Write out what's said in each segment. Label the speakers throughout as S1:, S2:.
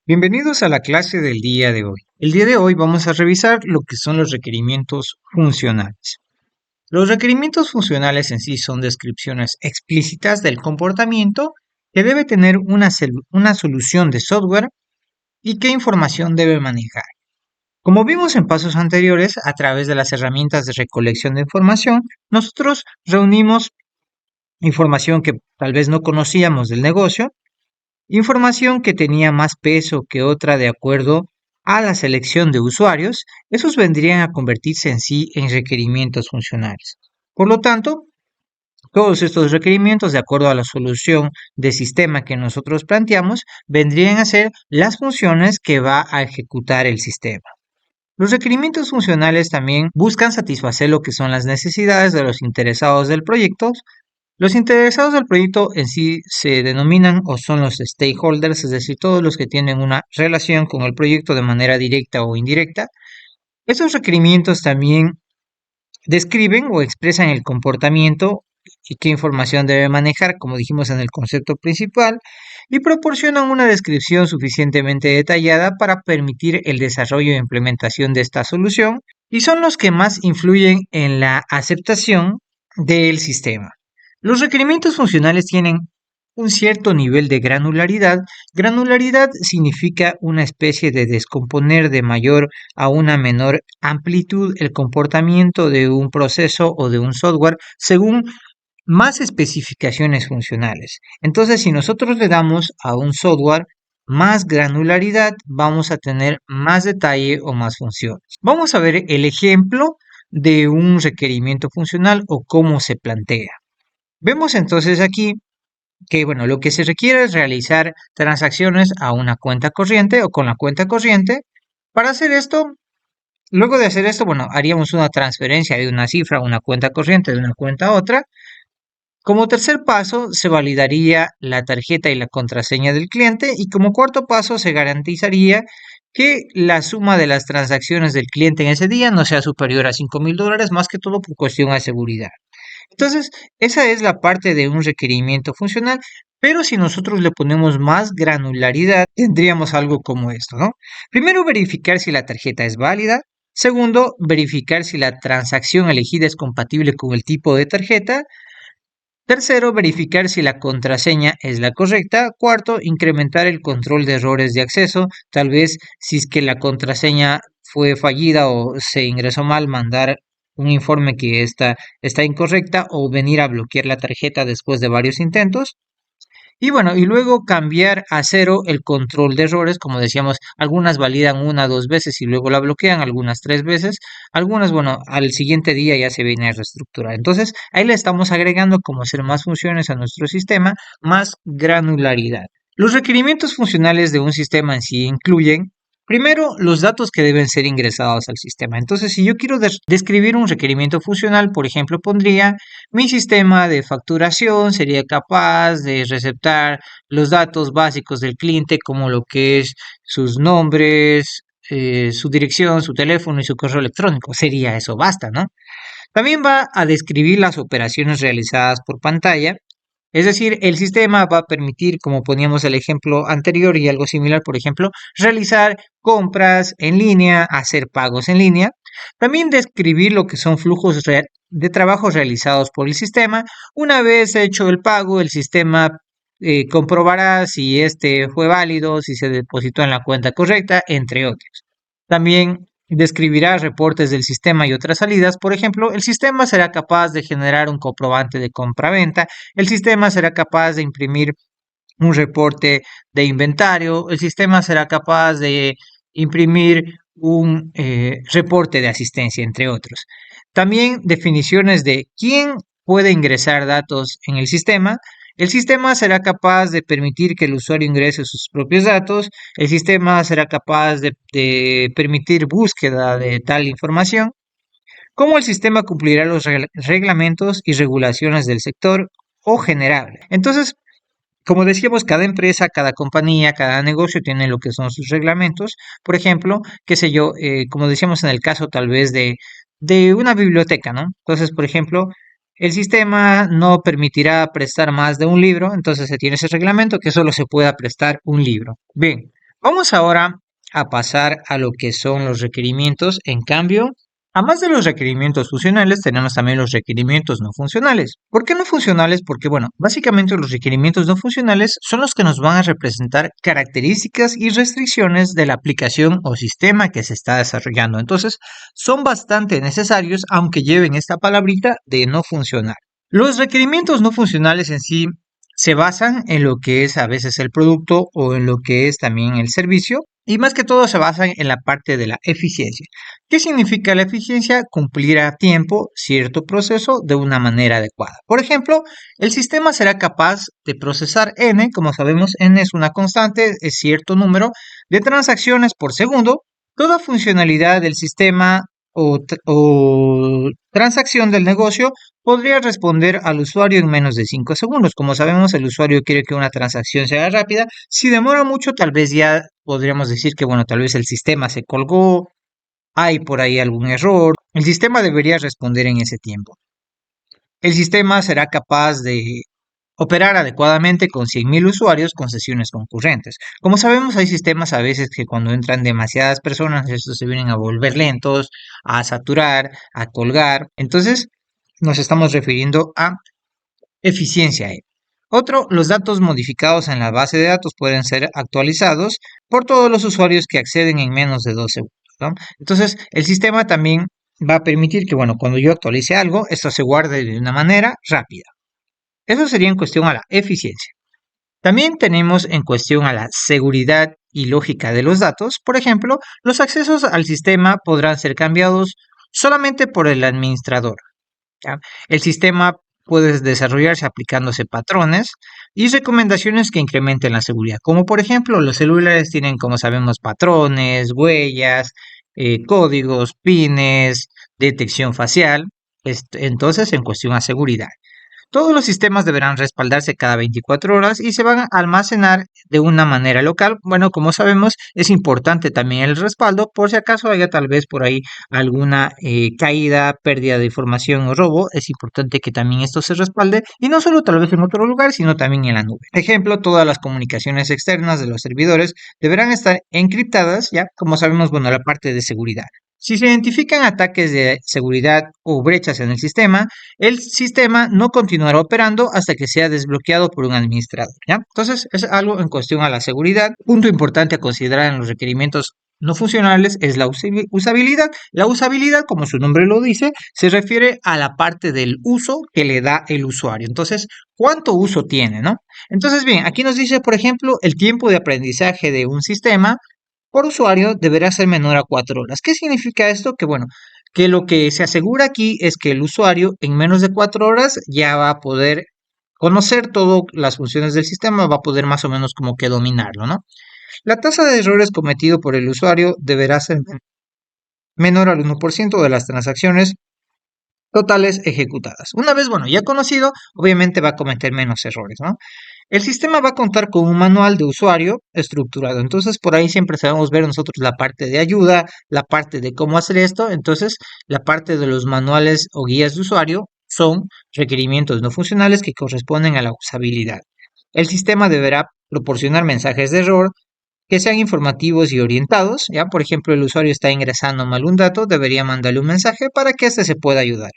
S1: Bienvenidos a la clase del día de hoy. El día de hoy vamos a revisar lo que son los requerimientos funcionales. Los requerimientos funcionales en sí son descripciones explícitas del comportamiento que debe tener una solución de software y qué información debe manejar. Como vimos en pasos anteriores, a través de las herramientas de recolección de información, nosotros reunimos información que tal vez no conocíamos del negocio. Información que tenía más peso que otra de acuerdo a la selección de usuarios, esos vendrían a convertirse en sí en requerimientos funcionales. Por lo tanto, todos estos requerimientos, de acuerdo a la solución de sistema que nosotros planteamos, vendrían a ser las funciones que va a ejecutar el sistema. Los requerimientos funcionales también buscan satisfacer lo que son las necesidades de los interesados del proyecto. Los interesados del proyecto en sí se denominan o son los stakeholders, es decir, todos los que tienen una relación con el proyecto de manera directa o indirecta. Estos requerimientos también describen o expresan el comportamiento y qué información debe manejar, como dijimos en el concepto principal, y proporcionan una descripción suficientemente detallada para permitir el desarrollo e implementación de esta solución, y son los que más influyen en la aceptación del sistema. Los requerimientos funcionales tienen un cierto nivel de granularidad. Granularidad significa una especie de descomponer de mayor a una menor amplitud el comportamiento de un proceso o de un software según más especificaciones funcionales. Entonces, si nosotros le damos a un software más granularidad, vamos a tener más detalle o más funciones. Vamos a ver el ejemplo de un requerimiento funcional o cómo se plantea. Vemos entonces aquí que, bueno, lo que se requiere es realizar transacciones a una cuenta corriente o con la cuenta corriente. Para hacer esto, luego de hacer esto, bueno, haríamos una transferencia de una cifra a una cuenta corriente de una cuenta a otra. Como tercer paso, se validaría la tarjeta y la contraseña del cliente y como cuarto paso se garantizaría que la suma de las transacciones del cliente en ese día no sea superior a $5,000, más que todo por cuestión de seguridad. Entonces, esa es la parte de un requerimiento funcional, pero si nosotros le ponemos más granularidad, tendríamos algo como esto, ¿no? Primero, verificar si la tarjeta es válida. Segundo, verificar si la transacción elegida es compatible con el tipo de tarjeta. Tercero, verificar si la contraseña es la correcta. Cuarto, incrementar el control de errores de acceso. Tal vez si es que la contraseña fue fallida o se ingresó mal, mandar un informe que está incorrecta o venir a bloquear la tarjeta después de varios intentos. Y bueno, y luego cambiar a cero el control de errores, como decíamos, algunas validan una, dos veces y luego la bloquean, algunas tres veces, algunas, bueno, al siguiente día ya se viene a reestructurar. Entonces, ahí le estamos agregando como hacer más funciones a nuestro sistema, más granularidad. Los requerimientos funcionales de un sistema en sí incluyen primero, los datos que deben ser ingresados al sistema. Entonces, si yo quiero describir un requerimiento funcional, por ejemplo, pondría mi sistema de facturación sería capaz de receptar los datos básicos del cliente, como lo que es sus nombres, su dirección, su teléfono y su correo electrónico. Sería eso, basta, ¿no? También va a describir las operaciones realizadas por pantalla. Es decir, el sistema va a permitir, como poníamos el ejemplo anterior y algo similar, por ejemplo, realizar compras en línea, hacer pagos en línea. También describir lo que son flujos de trabajo realizados por el sistema. Una vez hecho el pago, el sistema comprobará si este fue válido, si se depositó en la cuenta correcta, entre otros. También describirá reportes del sistema y otras salidas. Por ejemplo, el sistema será capaz de generar un comprobante de compra-venta, el sistema será capaz de imprimir un reporte de inventario, el sistema será capaz de imprimir un reporte de asistencia, entre otros. También definiciones de quién puede ingresar datos en el sistema será capaz de permitir que el usuario ingrese sus propios datos, el sistema será capaz de permitir búsqueda de tal información, cómo el sistema cumplirá los reglamentos y regulaciones del sector o general. Entonces, como decíamos, cada empresa, cada compañía, cada negocio tiene lo que son sus reglamentos. Por ejemplo, qué sé yo, como decíamos en el caso tal vez de una biblioteca, ¿no? Entonces, por ejemplo, el sistema no permitirá prestar más de un libro, entonces se tiene ese reglamento que solo se pueda prestar un libro. Bien, Vamos ahora a pasar a lo que son los requerimientos. En cambio, además de los requerimientos funcionales, tenemos también los requerimientos no funcionales. ¿Por qué no funcionales? Porque, bueno, básicamente los requerimientos no funcionales son los que nos van a representar características y restricciones de la aplicación o sistema que se está desarrollando. Entonces, son bastante necesarios, aunque lleven esta palabrita de no funcionar. Los requerimientos no funcionales en sí se basan en lo que es a veces el producto o en lo que es también el servicio y más que todo se basan en la parte de la eficiencia. ¿Qué significa la eficiencia? Cumplir a tiempo cierto proceso de una manera adecuada. Por ejemplo, el sistema será capaz de procesar n, como sabemos n es una constante, es cierto número de transacciones por segundo. Toda funcionalidad del sistema o transacción del negocio podría responder al usuario en menos de 5 segundos. Como sabemos, el usuario quiere que una transacción sea rápida. Si demora mucho, tal vez ya podríamos decir que, bueno, tal vez el sistema se colgó, hay por ahí algún error. El sistema debería responder en ese tiempo. El sistema será capaz de operar adecuadamente con 100.000 usuarios con sesiones concurrentes. Como sabemos, hay sistemas a veces que cuando entran demasiadas personas, estos se vienen a volver lentos, a saturar, a colgar. Entonces, nos estamos refiriendo a eficiencia. Otro, los datos modificados en la base de datos pueden ser actualizados por todos los usuarios que acceden en menos de 2 segundos, ¿no? Entonces, el sistema también va a permitir que, bueno, cuando yo actualice algo, esto se guarde de una manera rápida. Eso sería en cuestión a la eficiencia. También tenemos en cuestión a la seguridad y lógica de los datos. Por ejemplo, los accesos al sistema podrán ser cambiados solamente por el administrador, ¿ya? El sistema puede desarrollarse aplicándose patrones y recomendaciones que incrementen la seguridad. Como por ejemplo, los celulares tienen, como sabemos, patrones, huellas, códigos, pines, detección facial. Entonces, en cuestión a seguridad. Todos los sistemas deberán respaldarse cada 24 horas y se van a almacenar de una manera local. Bueno, como sabemos, es importante también el respaldo por si acaso haya tal vez por ahí alguna caída, pérdida de información o robo. Es importante que también esto se respalde y no solo tal vez en otro lugar, sino también en la nube. Ejemplo, todas las comunicaciones externas de los servidores deberán estar encriptadas, ya como sabemos, bueno, la parte de seguridad. Si se identifican ataques de seguridad o brechas en el sistema no continuará operando hasta que sea desbloqueado por un administrador, ¿ya? Entonces, es algo en cuestión a la seguridad. Punto importante a considerar en los requerimientos no funcionales es la usabilidad. La usabilidad, como su nombre lo dice, se refiere a la parte del uso que le da el usuario. Entonces, ¿cuánto uso tiene, no? Entonces, bien, aquí nos dice, por ejemplo, el tiempo de aprendizaje de un sistema por usuario deberá ser menor a 4 horas. ¿Qué significa esto? Que bueno, que lo que se asegura aquí es que el usuario en menos de 4 horas ya va a poder conocer todas las funciones del sistema, va a poder más o menos como que dominarlo, ¿no? La tasa de errores cometido por el usuario deberá ser menor al 1% de las transacciones totales ejecutadas. Una vez, bueno, ya conocido, obviamente va a cometer menos errores, ¿no? El sistema va a contar con un manual de usuario estructurado. Entonces, por ahí siempre sabemos ver nosotros la parte de ayuda, la parte de cómo hacer esto. Entonces, la parte de los manuales o guías de usuario son requerimientos no funcionales que corresponden a la usabilidad. El sistema deberá proporcionar mensajes de error que sean informativos y orientados. Ya, por ejemplo, el usuario está ingresando mal un dato, debería mandarle un mensaje para que éste se pueda ayudar.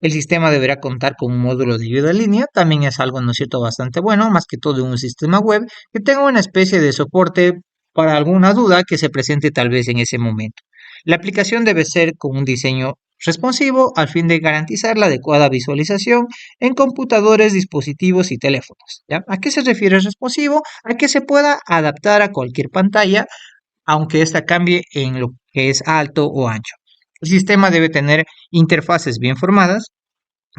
S1: El sistema deberá contar con un módulo de ayuda en línea, también es algo, ¿no es cierto?, bastante bueno, más que todo un sistema web que tenga una especie de soporte para alguna duda que se presente tal vez en ese momento. La aplicación debe ser con un diseño responsivo al fin de garantizar la adecuada visualización en computadores, dispositivos y teléfonos, ¿ya? ¿A qué se refiere responsivo? A que se pueda adaptar a cualquier pantalla, aunque ésta cambie en lo que es alto o ancho. El sistema debe tener interfaces bien formadas.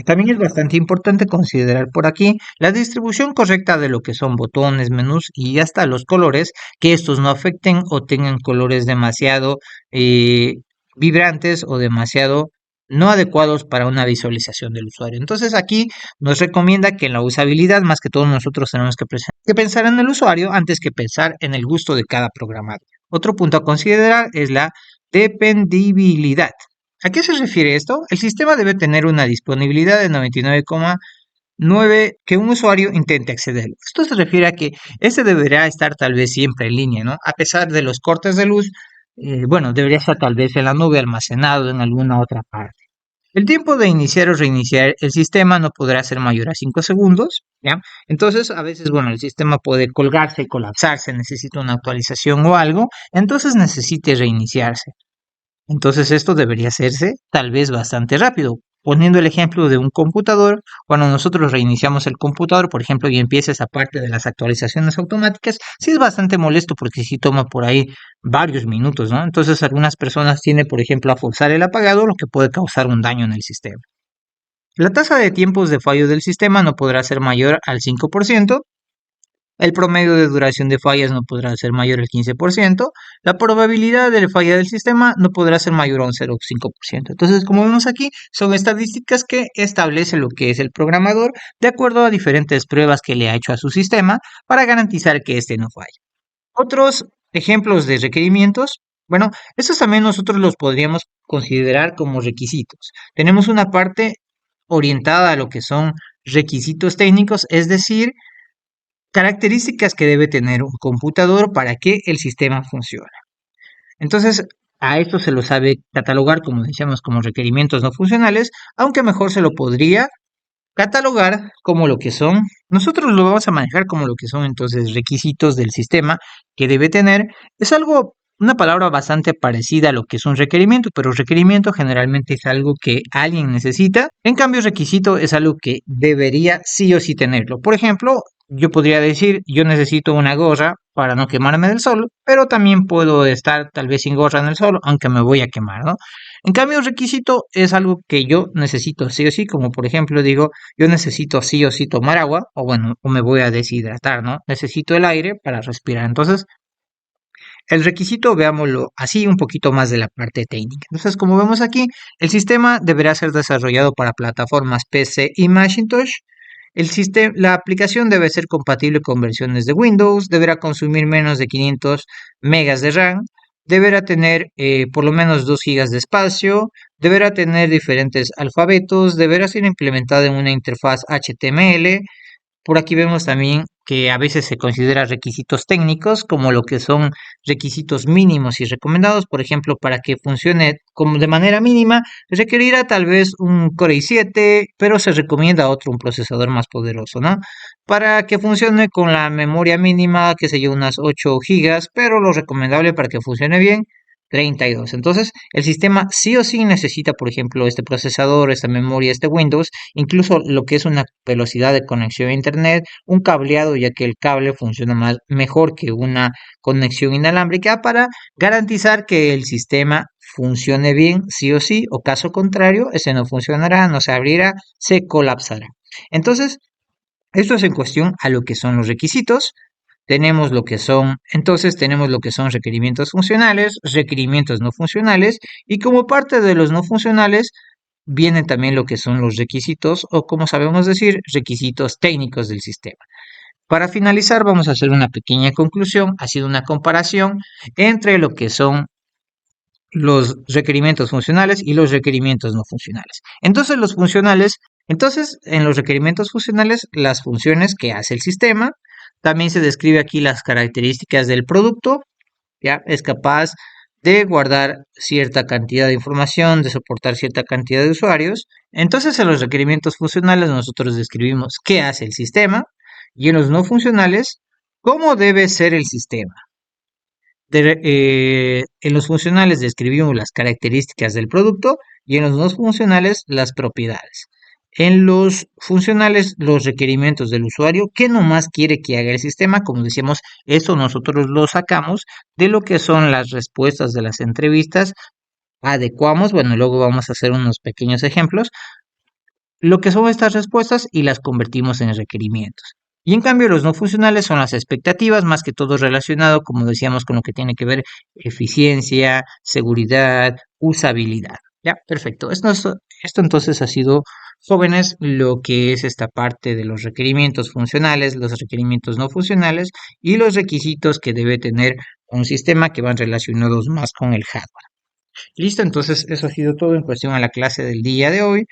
S1: También es bastante importante considerar por aquí la distribución correcta de lo que son botones, menús y hasta los colores, que estos no afecten o tengan colores demasiado eh, vibrantes o demasiado no adecuados para una visualización del usuario. Entonces aquí nos recomienda que en la usabilidad, más que todo nosotros tenemos que pensar en el usuario antes que pensar en el gusto de cada programador. Otro punto a considerar es la dependibilidad. ¿A qué se refiere esto? El sistema debe tener una disponibilidad de 99,99% 9, que un usuario intente acceder. Esto se refiere a que este deberá estar tal vez siempre en línea, ¿no? A pesar de los cortes de luz, bueno, debería estar tal vez en la nube almacenado en alguna otra parte. El tiempo de iniciar o reiniciar el sistema no podrá ser mayor a 5 segundos, ¿ya? Entonces, a veces, bueno, el sistema puede colgarse y colapsarse, necesita una actualización o algo, entonces necesite reiniciarse. Entonces esto debería hacerse tal vez bastante rápido. Poniendo el ejemplo de un computador, cuando nosotros reiniciamos el computador, por ejemplo, y empieza esa parte de las actualizaciones automáticas, sí es bastante molesto porque sí toma por ahí varios minutos, ¿no? Entonces algunas personas tienen, por ejemplo, a forzar el apagado, lo que puede causar un daño en el sistema. La tasa de tiempos de fallo del sistema no podrá ser mayor al 5%. El promedio de duración de fallas no podrá ser mayor al 15%. La probabilidad de falla del sistema no podrá ser mayor a un 0,5%. Entonces, como vemos aquí, son estadísticas que establece lo que es el programador de acuerdo a diferentes pruebas que le ha hecho a su sistema para garantizar que éste no falle. Otros ejemplos de requerimientos, bueno, estos también nosotros los podríamos considerar como requisitos. Tenemos una parte orientada a lo que son requisitos técnicos, es decir, características que debe tener un computador para que el sistema funcione. Entonces, a esto se lo sabe catalogar, como decíamos, como requerimientos no funcionales, aunque mejor se lo podría catalogar como lo que son, nosotros lo vamos a manejar como lo que son entonces requisitos del sistema que debe tener. Es algo, una palabra bastante parecida a lo que es un requerimiento, pero requerimiento generalmente es algo que alguien necesita. En cambio, requisito es algo que debería sí o sí tenerlo. Por ejemplo, yo podría decir, yo necesito una gorra para no quemarme del sol, pero también puedo estar tal vez sin gorra en el sol, aunque me voy a quemar, ¿no? En cambio, un requisito es algo que yo necesito sí o sí, como por ejemplo digo, yo necesito sí o sí tomar agua, o bueno, o me voy a deshidratar, ¿no? Necesito el aire para respirar. Entonces, el requisito, veámoslo así, un poquito más de la parte técnica. Entonces, como vemos aquí, el sistema deberá ser desarrollado para plataformas PC y Macintosh. La aplicación debe ser compatible con versiones de Windows, deberá consumir menos de 500 megas de RAM, deberá tener por lo menos 2 gigas de espacio, deberá tener diferentes alfabetos, deberá ser implementada en una interfaz HTML. Por aquí vemos también que a veces se considera requisitos técnicos como lo que son requisitos mínimos y recomendados. Por ejemplo, para que funcione como de manera mínima, requerirá tal vez un Core i7, pero se recomienda otro, un procesador más poderoso, ¿no? Para que funcione con la memoria mínima, que sé yo, unas 8 gigas, pero lo recomendable para que funcione bien 32. Entonces, el sistema sí o sí necesita, por ejemplo, este procesador, esta memoria, este Windows, incluso lo que es una velocidad de conexión a Internet, un cableado, ya que el cable funciona mejor que una conexión inalámbrica para garantizar que el sistema funcione bien, sí o sí, o caso contrario, ese no funcionará, no se abrirá, se colapsará. Entonces, esto es en cuestión a lo que son los requisitos. Tenemos lo que son requerimientos funcionales, requerimientos no funcionales, y como parte de los no funcionales vienen también lo que son los requisitos, o como sabemos decir, requisitos técnicos del sistema. Para finalizar, vamos a hacer una pequeña conclusión, ha sido una comparación entre lo que son los requerimientos funcionales y los requerimientos no funcionales. Entonces, en los requerimientos funcionales, las funciones que hace el sistema, también se describe aquí las características del producto, ya es capaz de guardar cierta cantidad de información, de soportar cierta cantidad de usuarios. Entonces, en los requerimientos funcionales nosotros describimos qué hace el sistema y en los no funcionales, cómo debe ser el sistema. En los funcionales describimos las características del producto y en los no funcionales las propiedades. En los funcionales, los requerimientos del usuario, qué nomás quiere que haga el sistema. Como decíamos, eso nosotros lo sacamos de lo que son las respuestas de las entrevistas, adecuamos, bueno, luego vamos a hacer unos pequeños ejemplos, lo que son estas respuestas y las convertimos en requerimientos. Y en cambio los no funcionales son las expectativas, más que todo relacionado, como decíamos, con lo que tiene que ver eficiencia, seguridad, usabilidad. Ya, perfecto. Esto entonces ha sido, jóvenes, lo que es esta parte de los requerimientos funcionales, los requerimientos no funcionales y los requisitos que debe tener un sistema que van relacionados más con el hardware. Listo, entonces eso ha sido todo en cuestión a la clase del día de hoy.